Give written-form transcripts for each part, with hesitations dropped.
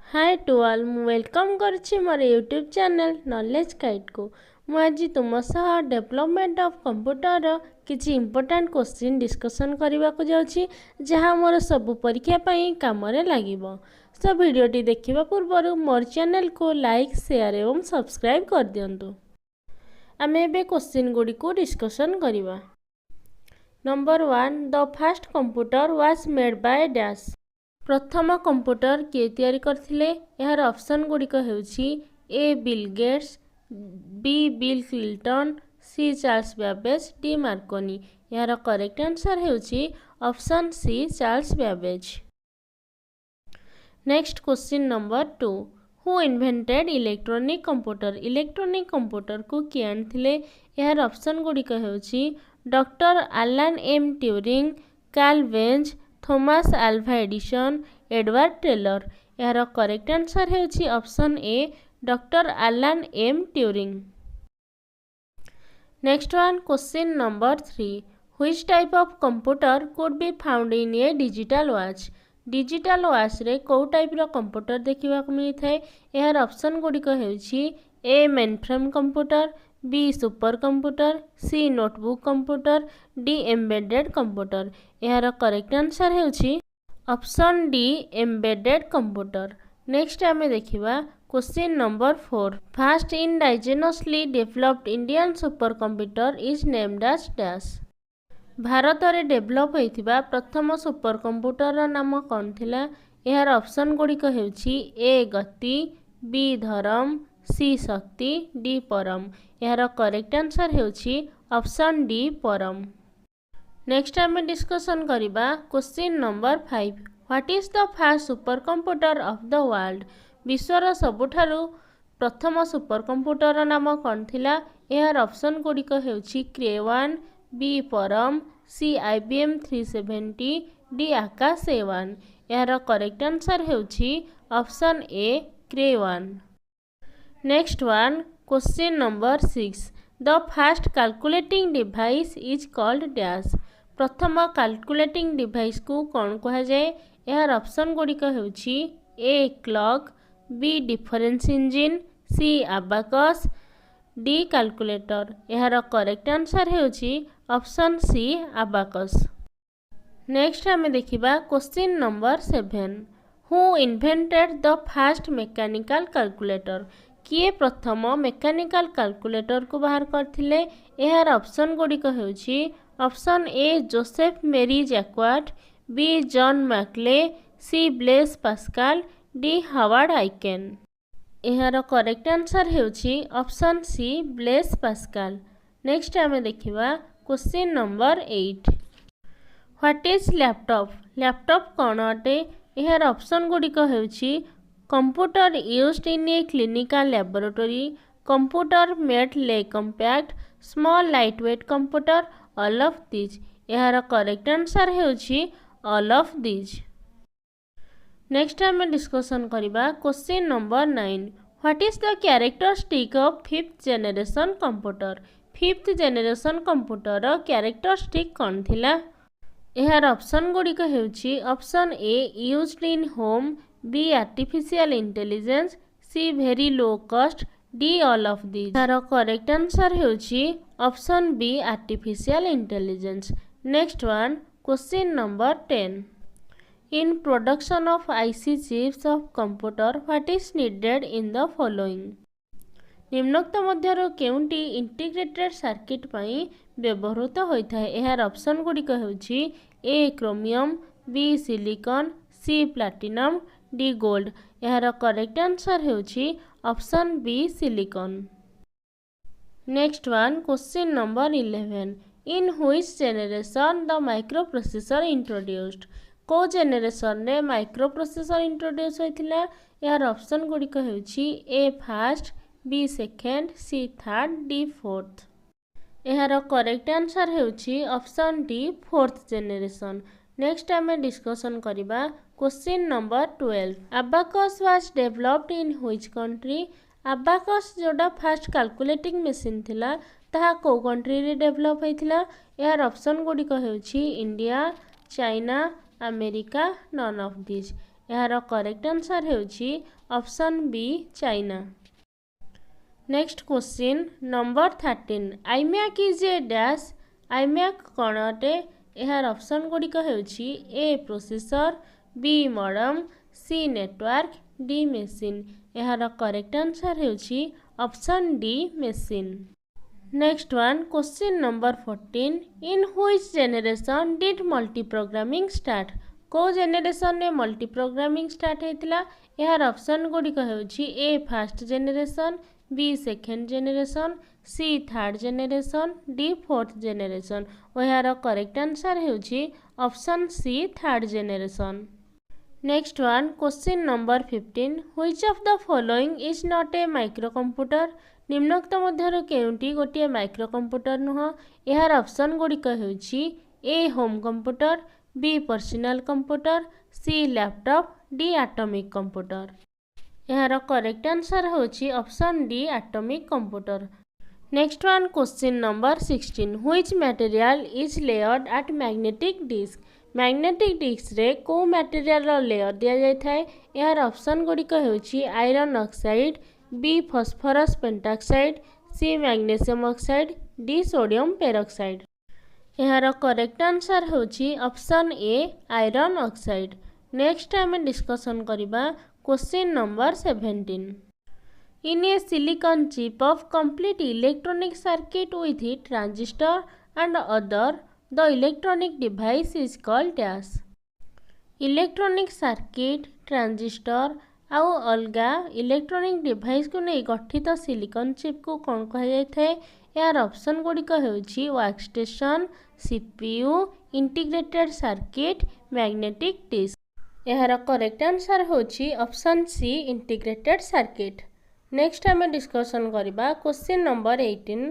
Hi to all welcome करछि मोर YouTube channel knowledge guide को आज तुम सह डेवलपमेंट ऑफ कंप्यूटर किछि इंपोर्टेंट क्वेश्चन डिस्कशन करने को जाउछि जहाँ मोर सब परीक्षा पई काम रे लागिबो। सो वीडियोटी देखिबा पूर्व मोर चैनल को लाइक शेयर एवं सब्सक्राइब कर दियंतु। आमे बे क्वेश्चन गुडी को डिस्कशन करिबा। Number 1 the first computer was made by dash. प्रथम कंप्यूटर किए तैयारी करथिले? यार ऑप्शन गुड़िक हेउछि A Bill Gates, B Bill Clinton, C Charles Babbage, D Marconi. यार करेक्ट आंसर हेउछि option C Charles Babbage. Next question number 2 who invented electronic computer. Electronic computer को किए आनिथिले? यार ऑप्शन गुड़िक हेउछि doctor Alan M Turing, Karl Benz, Thomas Alva Edison, Edward Teller. यार correct answer हेउछि option A doctor Alan M Turing. Next one question number 3 which type of computer could be found in a digital watch. Digital watch रे को type रो computer देखिबा को मिलि थाए? यार option गुड़िक हेउछि A mainframe computer, B super computer, C notebook computer, D embedded computer. यार करेक्ट आंसर हेउछि option D embedded computer. Next आमे देखिबा question number 4 first indigenously developed Indian super computer is named as dash. Bharat रे develop होइथिबा प्रथम super computer नाम कोन थिला? यार option गुड़िक हेउछि ए गति, बी धरम, सी शक्ति, डी परम। यार करेक्ट आंसर हेउछि ऑप्शन डी परम। नेक्स्ट आमे डिस्कशन करिबा question number 5 what is the first super computer of the world. विश्वर सबुठारु प्रथम सुपर कंप्यूटर नाम कोन थिला? यार ऑप्शन गुड़िक हेउछि क्रे 1, बी परम, सी IBM 370, डी आकाश A1। यार करेक्ट आंसर हेउछि option A Cray 1। Next one question number 6 the first calculating device is called dash. प्रथम कैलकुलेटिंग डिवाइस को कौन कहा जाए? यार ऑप्शन गुड़िक हेउछि A clock, B difference engine, C abacus, D calculator. यार करेक्ट आंसर हेउछि ऑप्शन सी अबाकस। नेक्स्ट आमे देखिबा question number 7 who invented the first mechanical calculator. किए प्रथम मेकानिकल कैलकुलेटर को बाहर करथिले? यार ऑप्शन गुड़िक हेउछि option A Joseph Marie Jacquard, B John Mauchly, C Blaise Pascal, D Howard Aiken. यार करेक्ट आंसर हेउछि option C Blaise Pascal. Next आमे देखिबा question number 8 what is laptop. Laptop कौन अटे? यार ऑप्शन गुड़िक हेउछि computer used in a clinical laboratory, computer made ले compact, small lightweight computer, all of these. यार करेक्ट आंसर हेउछि ऑल ऑफ दीज। नेक्स्ट आमे डिस्कशन करिबा question number 9 what is the characteristic of fifth generation computer. Fifth generation computer characteristic कौन थिला? यार option गुड़िक हेउछि option A used in home, B artificial intelligence, C very low cost, D all of these. यार correct answer हेउछि option B artificial intelligence. Next one question number 10 in production of IC chips of computer what is needed in the following. निम्नोक्त मध्यरु केउंटी integrated circuit पई व्यवहृत होइथाय? यार option गुड़िक हेउछि A chromium, B silicon, C platinum, D gold. यार करेक्ट आंसर हेउछि option B silicon. Next one question number 11 in which generation the microprocessor introduced. को जनरेशन रे माइक्रोप्रोसेसर इंट्रोड्यूस होइथिला? यार ऑप्शन गुड़िक हेउछि A first, B second, C third, D fourth. यार correct answer हेउछि option D fourth generation. Next आमे discussion करिबा question number 12 abacus was developed in which country. Abacus जोड़ा फर्स्ट कैलकुलेटिंग मशीन थिला ताहा को कंट्री रे डेवलप होइथिला? यार ऑप्शन गुड़िक हेउछि India, China, America, none of this. यार करेक्ट आंसर हेउछि option B China. Next question number 13 iMac is a dash iMac कौन अटे यार ऑप्शन गुड़िक हेउछि A processor B modem C network D machine यार करेक्ट आंसर हेउछि option D machine. Next one question number 14 in which generation did multi programming start को generation में multi programming start होता यार ऑप्शन गुड़िक हेउछि A first generation B second generation C third generation D fourth generation और यार correct answer हेउछि option C third generation. Next one question number 15 which of the following is not a micro computer निम्नोक्त मध्यरु केउंटी गोटे micro computer नुह यार option गुड़िक हेउछि A home computer B personal computer C laptop D atomic computer यार correct answer होछि option D atomic computer. Next one question number 16 which material is layered at magnetic disk magnetic disk रे को material layer दिया जाय थाए यार option गुड़िक हेउछि iron oxide B phosphorus pentoxide C magnesium oxide D sodium peroxide यार correct answer होछि option A iron oxide. Next आम डिस्कशन करिबा question number 17 in a silicon chip of complete electronic circuit with transistor and other the electronic device is called dash electronic circuit transistor आउ अलगा electronic device को नहीं गठित silicon chip को कौन कह यार ऑप्शन गुड़िक हेउछि work station CPU integrated circuit magnetic disk यार करेक्ट आंसर होछि option C integrated circuit. Next आम डिस्कशन करिबा question number 18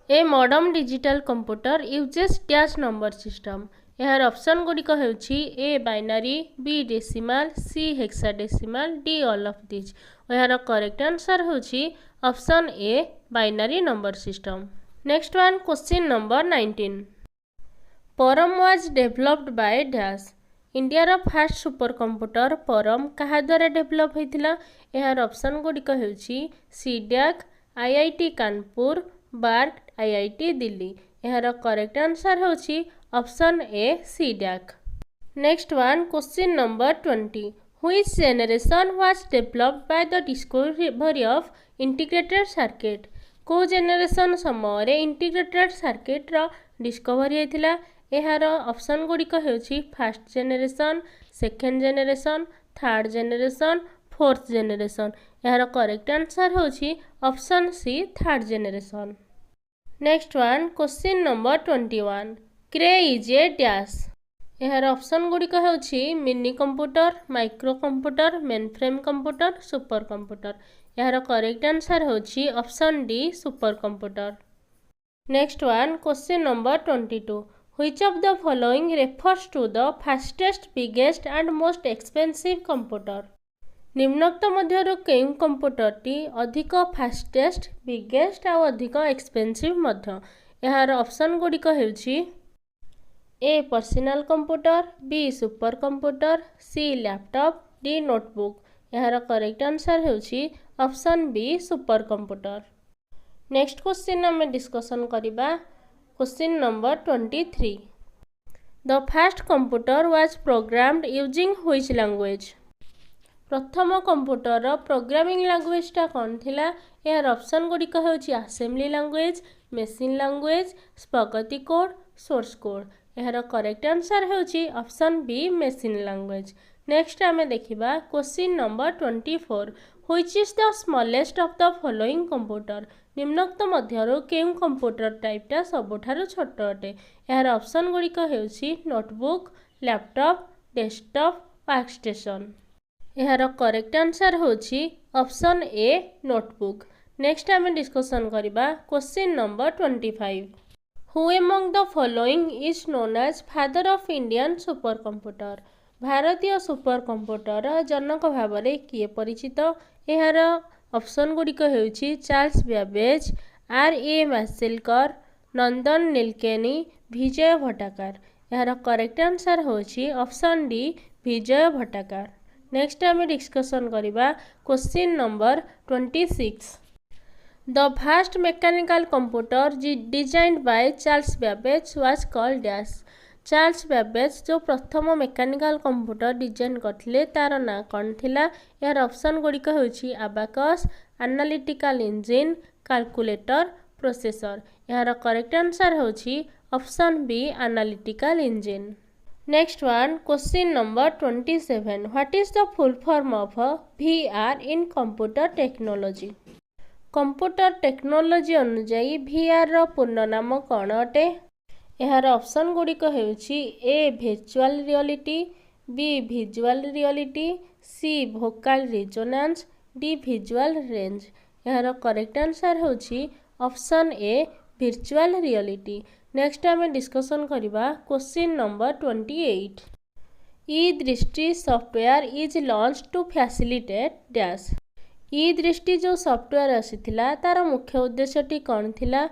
a modern digital computer uses dash number system यार ऑप्शन गुड़िक हेउछि A binary B decimal C hexadecimal D all of this यार correct answer होछि option A binary number system. Next one question number 19 Param was developed by dash India first super computer Param क्या द्वारा develop होता यार option गुड़िक हेउछि CDAC IIT Kanpur BARC IIT Delhi यार correct answer होछि option A CDAC. Next one question number 20 which generation was developed by the discovery of integrated circuit को generation समय इंटीग्रेटेड सर्किट रो डिस्कवरी होता यार ऑप्शन गुड़िक हेउछि first generation second generation third generation fourth generation यार correct answer होछि option C third generation. Next one question number 21 Cray is a dash यार ऑप्शन गुड़िक हेउछि mini computer micro computer mainframe computer super computer यार correct answer होछि option D super computer. Next one question number 22 Which of the following refers to the fastest, biggest and most expensive computer? निम्नोक्त मध्यरु केउं कंप्यूटरटी अधिक fastest biggest आ अधिक expensive मध्य यार ऑप्शन गुड़िक हेउछि A personal computer B super computer C laptop D notebook यार करेक्ट आंसर हेउछि option B super computer. Next question आम डिस्कशन करिबा question number 23 the first computer was programmed using which language प्रथम computer programming लैंग्वेजटा कौन थिला यार option गुड़िक हेउछि assembly language machine language spaghetti code source code यार करेक्ट आंसर हेउछि option B machine language. Next आम देखिबा question number 24 which is the smallest of the following computer निम्नोक्त मध्यरु केउं कंप्यूटर टाइपटा सबुठारु छोट अटे यार ऑप्शन गुड़िक हेउछि notebook laptop desktop work station यार करेक्ट आंसर होछि ऑप्शन ए नोटबुक। नेक्स्ट आम डिस्कशन करिबा question number 25 who among the following is known as father of Indian super computer भारतीय सुपर कंप्यूटर जनक भाव किए परिचित यार ऑप्शन गुड़िक हेउछि चार्ल्स बैबेज आर ए मैसेलकर नंदन नीलकेनी विजय भट्टाकार यार करेक्ट आंसर होछि ऑप्शन डी विजय भट्टाकार। नेक्स्ट आम डिस्कसन करवा question number 26। The first mechanical computer designed by Charles Babbage was called dash. Charles Babbage जो प्रथम मेकानिकल कंप्यूटर डिजाइन करथिले तार ना कौन थिला। यार ऑप्शन गुड़िक होछि abacus, analytical engine, calculator, processor. यार करेक्ट आंसर होछि option B analytical engine. Next one question number 27। What is the full form of VR in computer technology. Computer technology अनुजाई VR रो पूर्ण नाम कौन अटे। यार ऑप्शन गुड़िक होछि A virtual reality, B visual reality, C vocal resonance, D visual range. यार करेक्ट आंसर होछि option A virtual reality. Next आम डिस्कसन करवा question number 28। E Drishti software is launch to facilitate dash. E Drishti जो software आसीथिला तार मुख्य उद्देश्यटी कौन थिला।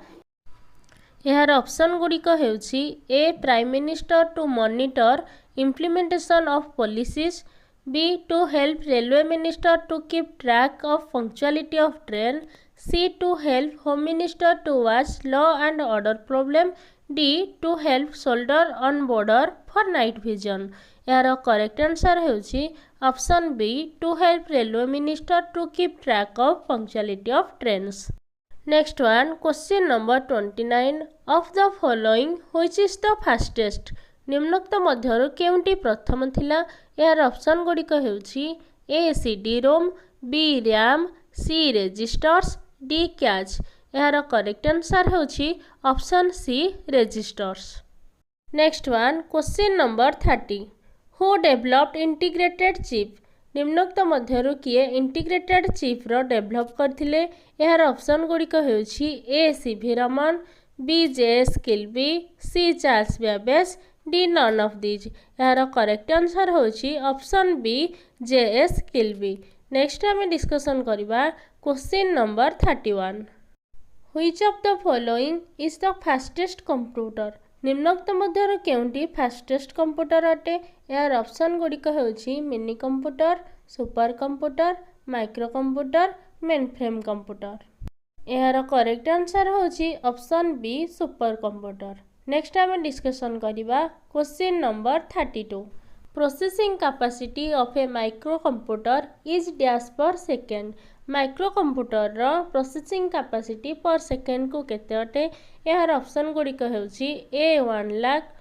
यार ऑप्शन गुड़िक होछि A prime minister to monitor implementation of policies, B to help railway minister to keep track of punctuality of train, C to help home minister to watch law and order problem, D to help soldier on border for night vision. यार correct answer होछि option B to help railway minister to keep track of punctuality of trains. Next one question number 29। Of the following which is the fastest. निम्नोक्त मध्यरु केउंटी प्रथम थिला। यार option गुड़िक होछि A CD ROM, B RAM, C registers, D cache. यार correct answer होछि option C registers. Next one question number 30। Who developed integrated chip. निम्नोक्त मध्यरु किए इंटीग्रेटेड चिप रो डेवलप करथिले। यार ऑप्शन गुड़िक होछि A CV Raman, B JS Kilby, C Charles Babbage, D none of these. यार करेक्ट आंसर होछि option B JS Kilby. Next आम डिस्कसन करवा question number 31। Which of the following is the fastest computer. निम्नोक्त मध्यरु केउंटी fastest computer अटे। यार option गुड़िक होछि mini computer, super computer, micro computer, mainframe computer. यार करेक्ट आंसर होछि option B super computer. Next आम डिस्कसन करवा question number 32। Processing capacity of a micro computer is dash per second. Micro computer रो processing capacity per second को केते अटे। यार option गुड़िक होछि A 1 lakh,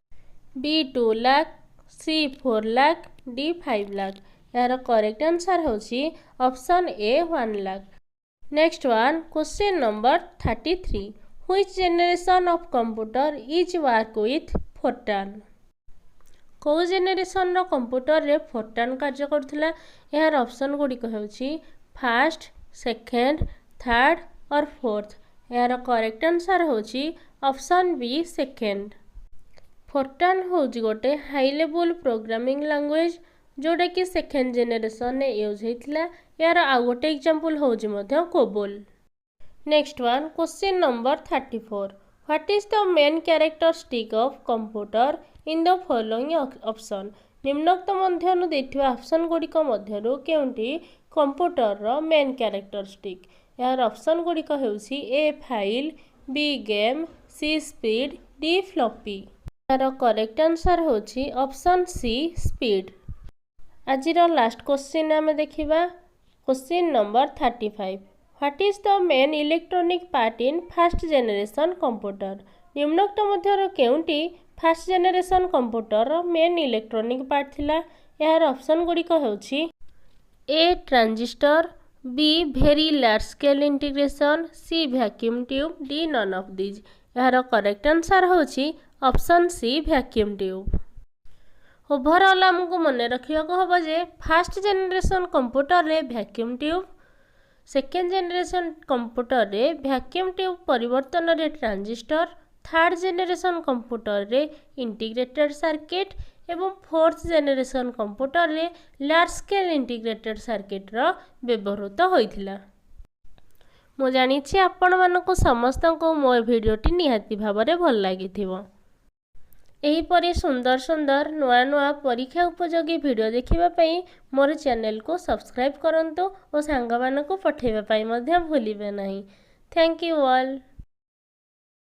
B 2 lakh, C 4 lakh, D 5 lakh. यार करेक्ट आंसर होछि option A 1 lakh. Next one question number 33। Which generation of computer is work with Fortran. कौ जेनेरेशन रो कंप्यूटर रे फोर्टान कार्य करथिला। यार ऑप्शन गुड़िक होछि फर्स्ट, सेकेंड, थर्ड और फोर्थ। यार करेक्ट आंसर होछि ऑप्शन बी सेकेंड। फोर्टान होछि गोटे हाई लेवल प्रोग्रामिंग लैंग्वेज जोटा कि सेकेंड जेनेरेशन ने यूज होइथिला। यार आ गोटे एग्जांपल होछि मध्य COBOL. Next one question number 34। What is the main characteristic of computer in the following option. निम्नोक्त मध्यरु दैथिबा ऑप्शन गुड़िक मध्यरु केउंटी कंप्यूटर रो मेन कैरेक्टरिस्टिक। यार ऑप्शन गुड़िक होछि A file, B game, C speed, D floppy. यार करेक्ट आंसर होछि ऑप्शन सी स्पीड। आजिर लास्ट क्वेश्चन आम देखिबा question number 35। What is the main electronic part in first generation computer. निम्नोक्त मध्यरु केउंटी फर्स्ट जेनेरेशन कंप्यूटर रो मेन इलेक्ट्रॉनिक पार्ट थिला। यार ऑप्शन गुड़िक होछि A transistor, B very large scale integration, C vacuum tube, D none of these. यार correct answer होछि option C vacuum tube. Overall आमको मन रखिया को हबो जे फर्स्ट जेनेरेशन कंप्यूटर रे vacuum tube, second generation computer रे वैक्यूम ट्यूब परिवर्तन रे ट्रांजिस्टर, थर्ड जेनेरेशन कंप्यूटर रे इंटीग्रेटेड सर्किट एवं फोर्थ जेनेरेशन कंप्यूटर रे लार्ज स्केल इंटीग्रेटेड सर्किट रो व्यवहृत होइथिला। मु जानिछि आपण मानको समस्त को मोर वीडियोटी निहाती भाबरे भल लागिथिबो। एहीपरि सुंदर सुंदर नुआ नुआ परीक्षा उपयोगी वीडियो देखिबा पई मोर चैनल को सब्सक्राइब करंतु और सांगमानकु पठेबा पई मध्य भूलिबे नहीं। Thank you all.